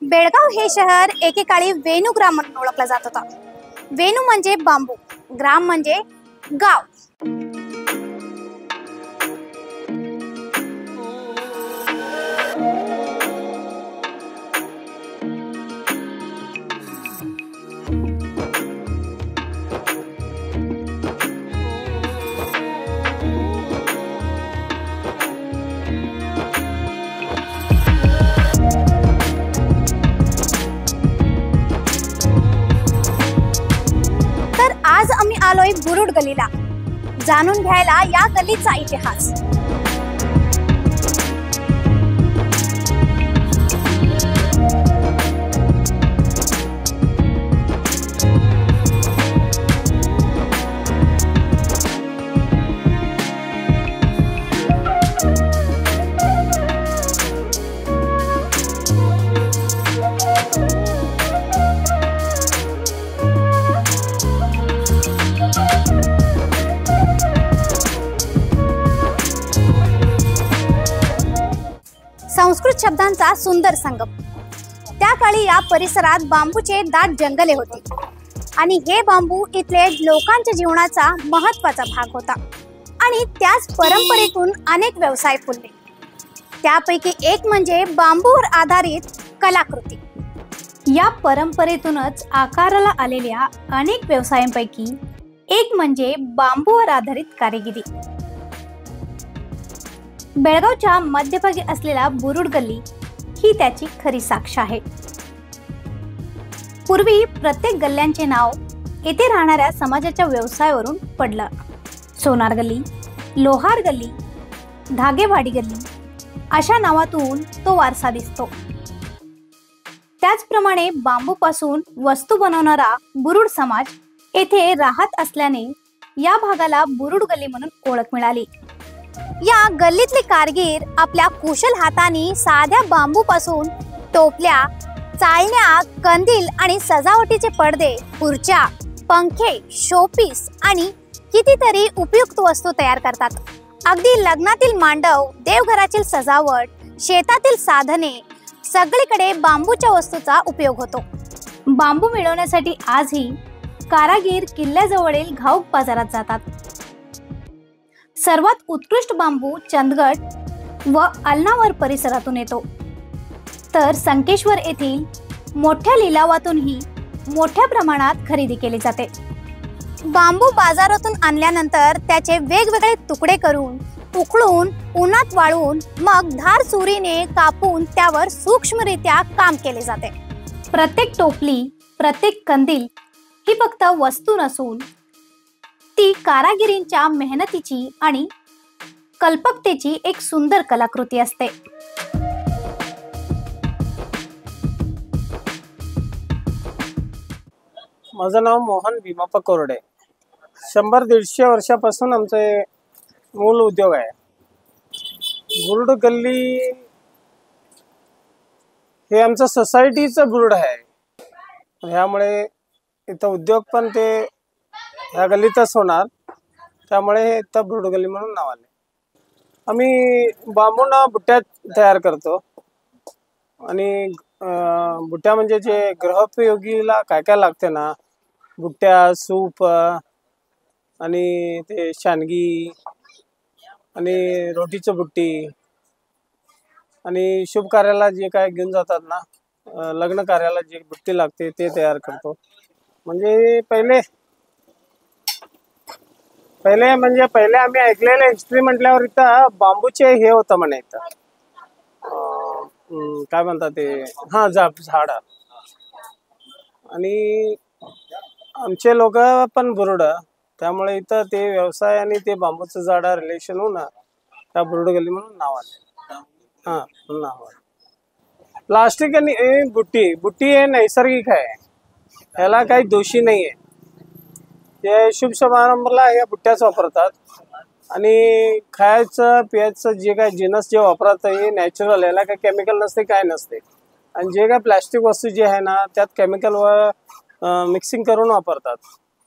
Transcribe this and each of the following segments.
बेळगाव हे शहर एकेकाळी वेणू ग्राम म्हणून ओळखलं जात होतं। वेणू म्हणजे बांबू, ग्राम म्हणजे गाव। आज आम्ही आलोय बुरुड गल्लीला, जाणून घ्यायला या गल्लीचा इतिहास। संस्कृत शब्दांचा सुंदर संगम। त्या काळी या परिसरात बांबूचे दाट जंगले होते आणि हे बांबू इथले लोकांच्या जीवनाचा महत्त्वाचा भाग होता आणि त्याच परंपरेतून अनेक व्यवसाय फुलले। त्यापैकी एक म्हणजे बांबूवर आधारित कलाकृती। या परंपरेतूनच आकाराला आलेल्या अनेक व्यवसायांपैकी एक म्हणजे बांबूवर आधारित कारागिरी। बेळगावच्या मध्यभागी असलेला बुरुड गल्ली ही त्याची खरी साक्ष आहे। पूर्वी प्रत्येक गल्ल्यांचे नाव येथे राहणाऱ्या समाजाच्या व्यवसायावरून पडलं। सोनार गल्ली, लोहार गल्ली, धागेवाडी गल्ली अशा नावातून तो वारसा दिसतो। त्याचप्रमाणे बांबूपासून वस्तू बनवणारा बुरुड समाज येथे राहत असल्याने या भागाला बुरुड गल्ली म्हणून ओळख मिळाली। या गल्लीतले कारगीर आपल्या कुशल हातांनी साध्या बांबूपासून टोपल्या, चाळण्या, कंदील आणि सजावटीचे पडदे, खुर्च्या, पंखे, शोपीस आणि कितीतरी उपयुक्त वस्तू तयार करतात। अगदी लग्नातील मांडव, देवघरातील सजावट, शेतातील साधने सगळीकडे बांबूच्या वस्तूचा उपयोग होतो। बांबू मिळवण्यासाठी आजही कारागीर किल्ल्याजवळील घाऊक बाजारात जातात। सर्वात उत्कृष्ट बांबू चंदगड व अल्नावर परिसरातून येतो, तर संकेश्वर येथील मोठ्या लिलावातूनही मोठ्या प्रमाणात खरेदी केली जाते। बांबू बाजारातून आणल्यानंतर त्याचे वेगवेगळे तुकडे करून, उकळून, उन्हात वाळवून, मग धार सुरीने कापून त्यावर सूक्ष्मरित्या काम केले जाते। प्रत्येक टोपली, प्रत्येक कंदील ही फक्त वस्तू नसून ती कारागिरींच्या मेहनतीची आणि कल्पकतेची एक सुंदर कलाकृती असते। माझं नाव मोहन भीमाप्पा कोरडे। 100-150 वर्षापासून आमचे मूल उद्योग आहे। बुरुड गल्ली हे आमचं सोसायटीचं बुरुड आहे, ह्यामुळे इथं उद्योग पण ते ह्या गल्लीतच होणार, त्यामुळे इथं बुरुड गल्ली म्हणून नाव आले। आम्ही बांबूना बुट्ट्या तयार करतो आणि बुट्ट्या म्हणजे जे गृहोपयोगीला काय काय लागते ना, बुट्ट्या, सूप आणि ते शानगी आणि रोटीची बुट्टी आणि शुभ कार्याला जे काय घेऊन जातात ना, लग्न कार्याला जे बुट्टी लागते ते तयार करतो। म्हणजे पहिले आम्ही ऐकलेलं हिस्ट्री म्हटल्यावर इथं बांबूचे हे होतं म्हणे, इथं काय म्हणतात ते, झाड। आणि आमचे लोक पण बुरुड, त्यामुळे इथं ते व्यवसाय आणि ते बांबूचं झाड रिलेशन होऊन त्या बुरुड गल्ली म्हणून नाव आले। नाव प्लास्टिक आणि बुट्टी हे नैसर्गिक आहे, ह्याला काही दोषी नाही आहे। ते शुभ समारंभाला या बुट्ट्याच वापरतात आणि खायचं प्यायचं जे काय जिन्नस जे वापरतात हे नॅचरल, याला काही केमिकल नसते, काय नसते। आणि जे काय प्लास्टिक वस्तू जे आहे ना, त्यात केमिकल व मिक्सिंग करून वापरतात,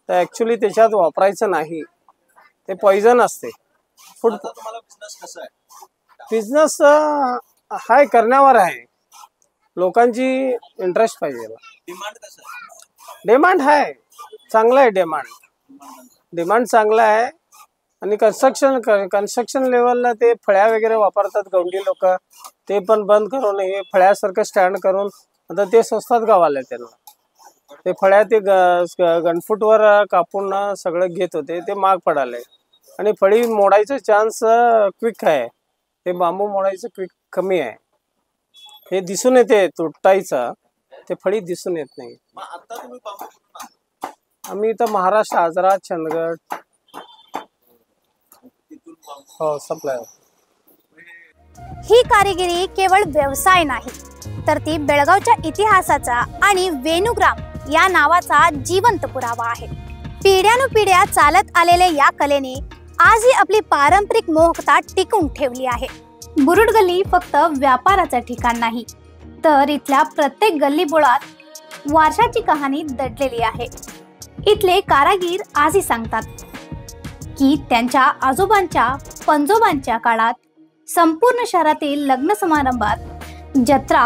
तर ॲक्च्युली त्याच्यात वापरायचं नाही, ते पॉइझन असते। फूड बिझनेस हाय करण्यावर आहे। लोकांची इंटरेस्ट पाहिजे. डिमांड कसं आहे? डिमांड आहे, चांगला आहे. डिमांड चांगला आहे. आणि कन्स्ट्रक्शन लेवलला ते फळ्या वगैरे वापरतात गवंडी लोक, ते पण बंद करून हे फळ्यासारखं स्टँड करून आता ते स्वस्तात गावाला त्यांना. ते फळ्या ते गणफूटवर कापून सगळं घेत होते, ते महाग पडाले. आणि फळी मोडायचं चान्स क्विक आहे, ते बांबू मोडायचं क्विक कमी आहे. हे दिसून येते तुटायचं, ते फळी दिसून येत नाही. मग आता तुम्ही बांबू कुठून आणता? आम्ही इथं महाराष्ट्र, आजरा, चंदगड तिथून बांबू हो सप्लाय. ही कारिगिरी केवळ व्यवसाय नाही, तर ती बेळगावच्या इतिहासाचा आणि वेणुग्राम या नावाचा जिवंत पुरावा आहे. पिढ्यानुपिढ्या चालत आलेल्या या कलेने आजही आपली पारंपरिक मोहकता टिकवून ठेवली आहे. बुरुड गल्ली फक्त व्यापाराचं ठिकाण नाही, तर इथल्या प्रत्येक गल्लीबोळात वारशाची कहाणी दडलेली आहे. इथले कारागीर आजही सांगतात की त्यांच्या आजोबांच्या पंजोबांच्या काळात संपूर्ण शहरातील लग्न समारंभात, जत्रा,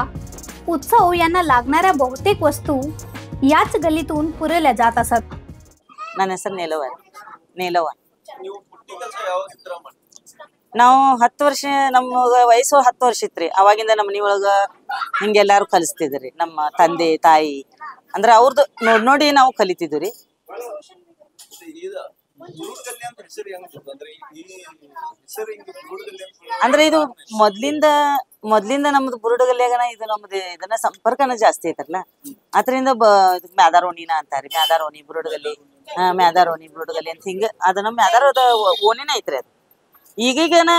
उत्सव यांना लागणाऱ्या बहुतेक वस्तू याच गल्लीतून पुरवल्या जात असत. ನನ್ನ ಹೆಸರು ನೀಲವ್ವ. ನೀವು ಹುಟ್ಟಿದ ಯಾವ ಚಿತ್ರ ಮಾಡಿ? ನಾವು 10 ವರ್ಷ, ನಮ್ಗ ವಯಸ್ಸು 10 ವರ್ಷ ಇತ್ರಿ. ಅವಾಗಿಂದ ನಮ್ಮ ಮನಿ ಒಳಗ ಹಿಂಗೆಲ್ಲಾರು ಕಲಿಸ್ತಿದ್ರಿ. ನಮ್ಮ ತಂದೆ ತಾಯಿ ಅಂದ್ರ ಅವ್ರದ್ದು ನೋಡಿ ನಾವು ಕಲಿತಿದ್ವಿ. ಇದು ಬುರುಡ್ ಗಲ್ಲಿ ಅಂತ ಹೆಸರು ಹೆಂಗ್ ಬಂತು? ಅಂದ್ರೆ ಈ ಹೆಸರು ಹಿಂಗೆ ಬುರುಡ್ ಗಲ್ಲಿ ಅಂತ ಅಂದ್ರೆ ಇದು ಮೊದ್ಲಿಂದ ನಮ್ದು ಬುರುಡ್ ಗಲ್ಲಿಯಾಗನ ಇದು ನಮ್ದು ಇದನ್ನ ಸಂಪರ್ಕನ ಜಾಸ್ತಿ ಐತಲ್ಲ, ಅದರಿಂದ ಮ್ಯಾದಾರ್ ಓಣಿನ ಅಂತಾರಿ. ಮ್ಯಾದಾರ್ ಓಣಿ ಬುರುಡ್ ಗಲ್ಲಿ, ಮ್ಯಾದಾರ್ ಓಣಿ ಬುರುಡ್ ಗಲ್ಲಿ ಅಂತ ಹಿಂಗ ಅದನ್ನ ಮ್ಯಾದಾರದ ಓಣಿನ ಐತ್ರಿ ಅದು. ಈಗೀಗನ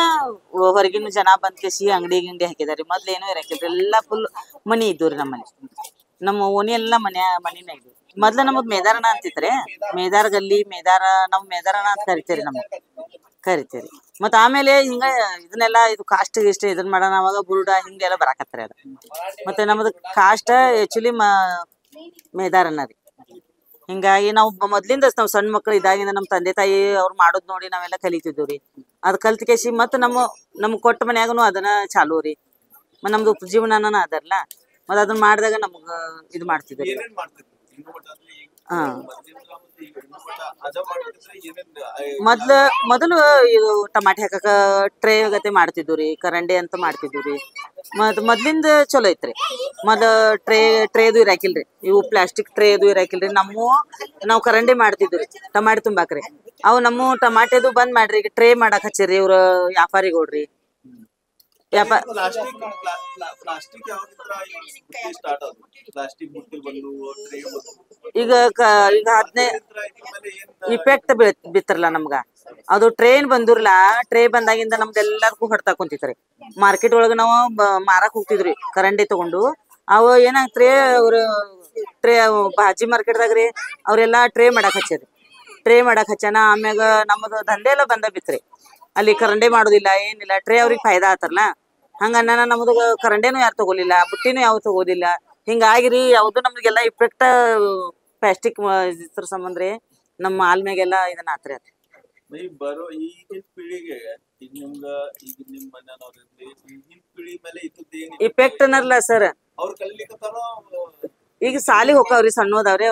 ಹೊರಗಿನ ಜನ ಬಂದ್ ಕೇಸಿ ಅಂಗಡಿ ಗಿಂಡಿ ಹಾಕಿದಾರಿ. ಮೊದ್ಲೇನು ಇರಕಿಲ್ರಿ, ಎಲ್ಲಾ ಫುಲ್ ಮನಿ ಇದ್ದುರಿ. ನಮ್ಮ ಓಣಿ ಎಲ್ಲಾ ಮನಿನ ಇದ್ವು. ಮೊದ್ಲ ನಮಗ್ ಮೇದಾರಣ ಅಂತಿತ್ರಿ. ಮೇದಾರ್ ಗಲ್ಲಿ, ನಾವು ಮೇದಾರಣ ಅಂತ ಕರಿತೇರಿ, ಕರಿತೇರಿ. ಮತ್ತ ಆಮೇಲೆ ಹಿಂಗ ಇದನ್ನೆಲ್ಲ ಇದು ಕಾಸ್ಟ್ ಗಿಷ್ಟ ಇದನ್ ಮಾಡೋಣ, ಅವಾಗ ಬುರುಡ ಹಿಂಗೆಲ್ಲ ಬರಾಕತ್ರಿ ಅದ. ಮತ್ತೆ ನಮ್ದು ಕಾಸ್ಟ್ ಆಕ್ಚುಲಿ ಮೇದಾರಣ ರೀ. ಹಿಂಗಾಗಿ ನಾವು ಮೊದ್ಲಿಂದ ನಾವ್ ಸಣ್ಣ ಮಕ್ಳು ಇದಾಗಿಂದ ನಮ್ ತಂದೆ ತಾಯಿ ಅವ್ರು ಮಾಡೋದ್ ನೋಡಿ ನಾವೆಲ್ಲ ಕಲಿತಿದ್ವಿ ರೀ. ಅದ್ ಕಲ್ತ್ ಕೇಸಿ ಮತ್ ನಮ್ಗ್ ಕೊಟ್ಟ ಮನ್ಯಾಗನು ಅದನ್ನ ಚಾಲು ರೀ. ನಮ್ದು ಉಪಜೀವನನ ಅದರ್ಲ, ಮತ್ ಅದನ್ನ ಮಾಡಿದಾಗ ನಮ್ಗ ಇದು ಮಾಡ್ತಿದ್ವಿ. ಏನೇನ್ ಮಾಡ್ತಿದ್ರು? ಹೆಣ್ಣು ಮಠ ಅಂದ್ರೆ ಈಗ ಹಾ ಮಧ್ಯಂತರ ಮತ್ತೆ ಈಗ ಹೆಣ್ಣು ಮಠ ಅದ ಮಾಡಿದ್ರೆ ಏನೇನ್ ಮೊದಲು ಇದು ಟಮಾಟಿ ಹಾಕಕ ಟ್ರೇ ಗತೆ ಮಾಡ್ತಿದ್ವಿ ರೀ, ಕರಂಡಿ ಅಂತ ಮಾಡ್ತಿದ್ವಿ ರೀ. ಮೊದ್ಲಿಂದ ಚಲೋ ಐತ್ರಿ. ಟ್ರೇದು ಇರಾಕಿಲ್ರಿ, ಇವು ಪ್ಲಾಸ್ಟಿಕ್ ಟ್ರೇದು ಇರಾಕಿಲ್ರಿ. ನಾವು ಕರಂಡಿ ಮಾಡ್ತಿದ್ವಿ ಟಮಾಟಿ ತುಂಬಾಕ್ರಿ. ಅವು ನಮ್ಮ ಟಮಾಟೆದು ಬಂದ್ ಮಾಡ್ರಿ, ಈಗ ಟ್ರೇ ಮಾಡಕ್ ಹಚ್ಚಿರಿ ಇವ್ರ ವ್ಯಾಪಾರಿಗಳ್ರಿ. ಪ್ಲಾಸ್ಟಿಕ್ ಯಾವ್ದಿದ್ರ ಸ್ಟಾರ್ಟ್ ಆದ್ರು? ಪ್ಲಾಸ್ಟಿಕ್ ಬುಟ್ಟಿ ಬಂದು ಟ್ರೇ ಬಂದು ಈಗ 15 ಇಫೆಕ್ಟ್ ಬಿತ್ತರಲ್ಲ ನಮ್ಗ. ಅದು ಟ್ರೇನ್ ಬಂದಿರ್ಲ, ಟ್ರೇ ಬಂದಾಗಿಂದ ನಮ್ದೆಲ್ಲದಕ್ಕೂ ಹೊಡ್ತಾ ಕುಂತಿತ್ರಿ. ಮಾರ್ಕೆಟ್ ಒಳಗ ನಾವು ಮಾರಾಕ್ ಹೋಗ್ತಿದ್ರಿ ಕರಂಡಿ ತಗೊಂಡು. ಅವ ಏನಾಗ್ತ್ರಿ, ಅವ್ರ ಟ್ರೇ ಭಾಜಿ ಮಾರ್ಕೆಟ್ದಾಗ್ರಿ ಅವ್ರೆಲ್ಲಾ ಟ್ರೇ ಮಾಡಕ್ ಹಚ್ಚಾನ. ಆಮ್ಯಾಗ ನಮ್ಮದು ದಂಧೆ ಎಲ್ಲ ಬಂದ ಬಿತ್ರಿ. ಅಲ್ಲಿ ಕರಂಡಿ ಮಾಡೋದಿಲ್ಲ, ಏನಿಲ್ಲ, ಟ್ರೇ ಅವ್ರಿಗೆ ಫಾಯ್ದಾ ಆತರ್ಲ. ಹಂಗ ನಮ್ದು ಕರಂಡೇನು ಯಾರು ತಗೋಲಿಲ್ಲ, ಬುಟ್ಟಿನೂ ಯಾವ ತಗೋದಿಲ್ಲ. ಹಿಂಗಾಗಿರಿ ಯಾವ್ದು ನಮ್ಗೆಲ್ಲಾ ಇಫೆಕ್ಟ್ ಪ್ಲಾಸ್ಟಿಕ್ ಇದ್ರ ಸಂಬಂಧ ರೀ. ನಮ್ಮ ಆಲ್ಮ್ಯಾಗೆಲ್ಲ ಇದನ್ನ ಆತ್ರಿ. ಅದ ಬರೋ ಈಗಿನ ಪೀಳಿಗೆ ಈಗ ನಿಮ್ ಮನೆಯವ್ರಿರ್ಲಿ, ಈಗಿನ ಪೀಳಿ ಮೇಲೆ ಇದ್ದೇನು ಇಫೆಕ್ಟ್ ಅನ್ನಲ್ಲ ಸರ್. ಅವ್ರು ಕಲಿಲಿಕ್ಕತ್ತಾರೋ? ಈಗ ಸಾಲಿಗೆ ಹೋಗ್ತಾವ್ರಿ ಸಣ್ಣೋದವ್ರಿ.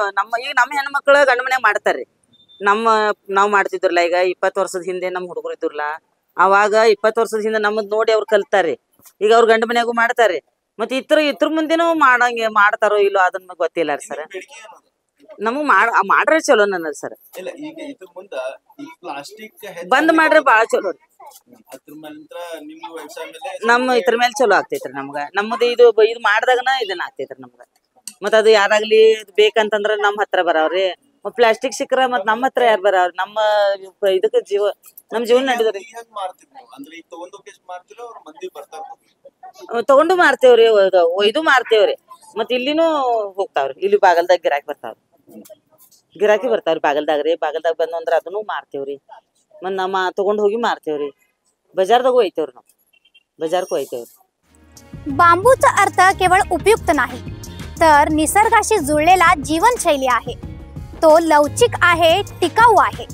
ಈಗ ನಮ್ಮ ಹೆಣ್ಮಕ್ಳು ಗಂಡ ಮನ್ಯಾಗ ಮಾಡ್ತಾರ್ರಿ. ನಾವ್ ಮಾಡ್ತಿದ್ರಲ್ಲ, ಈಗ 20 ವರ್ಷದ ಹಿಂದೆ ನಮ್ ಹುಡುಗರು ಇದ್ರಲ್ಲ, ಅವಾಗ 20 ವರ್ಷದ ಹಿಂದೆ ನಮ್ಮದ್ ನೋಡಿ ಅವ್ರು ಕಲ್ತಾರ್ರಿ. ಈಗ ಅವ್ರ ಗಂಡ ಮನ್ಯಾಗು ಮಾಡ್ತಾರ್ರಿ. ಮತ್ತೆ ಇತ್ರ ಮುಂದೆನೂ ಮಾಡ್ತಾರೋ ಇಲ್ಲೋ ಅದನ್ನ ಗೊತ್ತಿಲ್ಲ ರೀ ಸರ್. ನಮಗ್ ಮಾಡ್ರೆ ಚಲೋ ಅನ್ನೋದು ಸರ್. ಇಲ್ಲ, ಈಗ ಇದ್ರ ಮುಂದ ಈ ಪ್ಲಾಸ್ಟಿಕ್ ಬಂದ್ ಮಾಡ್ರೆ ಬಾಳ ಚಲೋ ರೀ. ಅದ್ರ ನಂತರ ನಿಮ್ಮ ವ್ಯವಸಾಯ ಮೇಲೆ ನಮ್ಮ ಇದ್ರ ಮೇಲೆ ಚಲೋ ಆಗ್ತೈತ್ರಿ ನಮ್ಗ. ನಮ್ಮದು ಇದು ಮಾಡ್ದಾಗನ ಇದನ್ನ ಆಗ್ತೈತ್ರಿ ನಮ್ಗ. ಮತ್ ಅದು ಯಾರಾಗ್ಲಿ ಬೇಕಂತಂದ್ರ ನಮ್ ಹತ್ರ ಬರಾವ್ರಿ. ಪ್ಲಾಸ್ಟಿಕ್ ಸಿಕ್ಕ್ರ ಮತ್ ನಮ್ಮ ಹತ್ರ ಯಾರು ಬರಾವ್ರಿ. ನಮ್ಮ ಇದಕ್ಕ ನಮ್ ಜೀವನ ನಡೆದ್ರಿ. ಅಂದ್ರೆ ಈಗ ತಗೊಂಡೋಗಿ ಮಾಡ್ತೀರ, ಅವ್ರ ಮಂದಿ ಬರ್ತಾರ? ತಗೊಂಡು ಮಾರ್ತೇವ್ರಿ, ಒಯ್ದು ಮಾರ್ತೇವ್ರಿ. ಮತ್ ಇಲ್ಲಿನೂ ಹೋಗ್ತಾವ್ರಿ. ಇಲ್ಲಿ ಬಾಗಲ್ದಾಗ ಗಿರಾಕಿ ಬರ್ತಾವ್ರಿ ಬಾಗಲ್ದಾಗ್ರಿ. ಬಾಗಲ್ದಾಗ ಬಂದು ಅಂದ್ರ ಅದನ್ನು ಮಾರ್ತೇವ್ರಿ. ಮತ್ ನಮ್ಮ ತಗೊಂಡ್ ಹೋಗಿ ಮಾರ್ತೇವ್ರಿ. बजारदागू येतेवर ना बजारको येतेवर. बांबूचा अर्थ केवळ उपयुक्त नाही तर निसर्गाशी जुळलेला जीवनशैली आहे. तो लवचिक आहे, टिकाऊ आहे.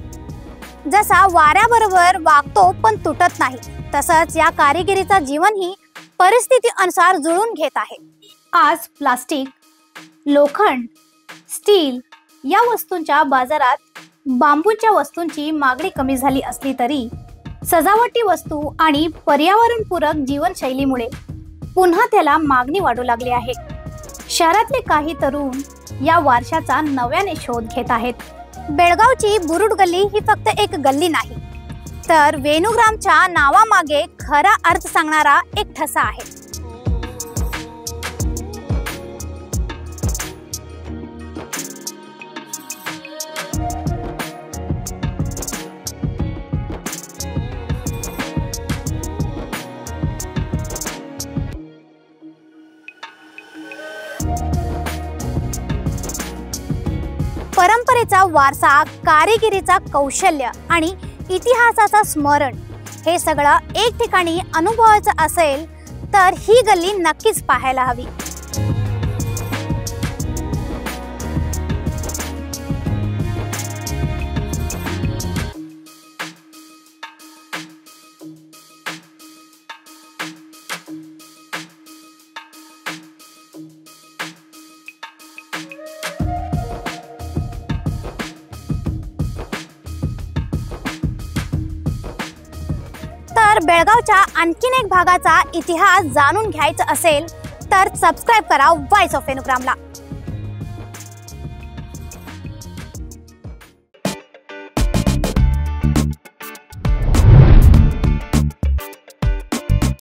जसा वाऱ्याबरोबर वागतो पण तुटत नाही, तसंच या कारिगिरीचा जीवन ही परिस्थिती अनुसार जुळून घेत आहे. आज प्लास्टिक, लोखंड, स्टील या वस्तूंच्या बाजारात बांबूच्या वस्तूंची मागणी कमी झाली असली तरी सजावटी वस्तू आणि पर्यावरणपूरक जीवनशैलीमुळे पुन्हा त्याला मागणी वाढू लागली आहे. शहरातले काही तरुण या वारशाचा नव्याने शोध घेत आहेत. बेळगावची बुरुड गल्ली ही फक्त एक गल्ली नाही, तर वेणुग्रामच्या नावामागे खरा अर्थ सांगणारा एक ठसा आहे. परंपरेचा वारसा, कारिगिरीचा कौशल्य आणि इतिहासाचा स्मरण हे सगळं एक ठिकाणी अनुभवायचं असेल तर ही गल्ली नक्कीच पाहायला हवी. तर बेळगावच्या आणखीन एक भागाचा इतिहास जाणून घ्यायचा असेल तर सबस्क्राइब करा व्हॉइस ऑफ वेणुग्रामला.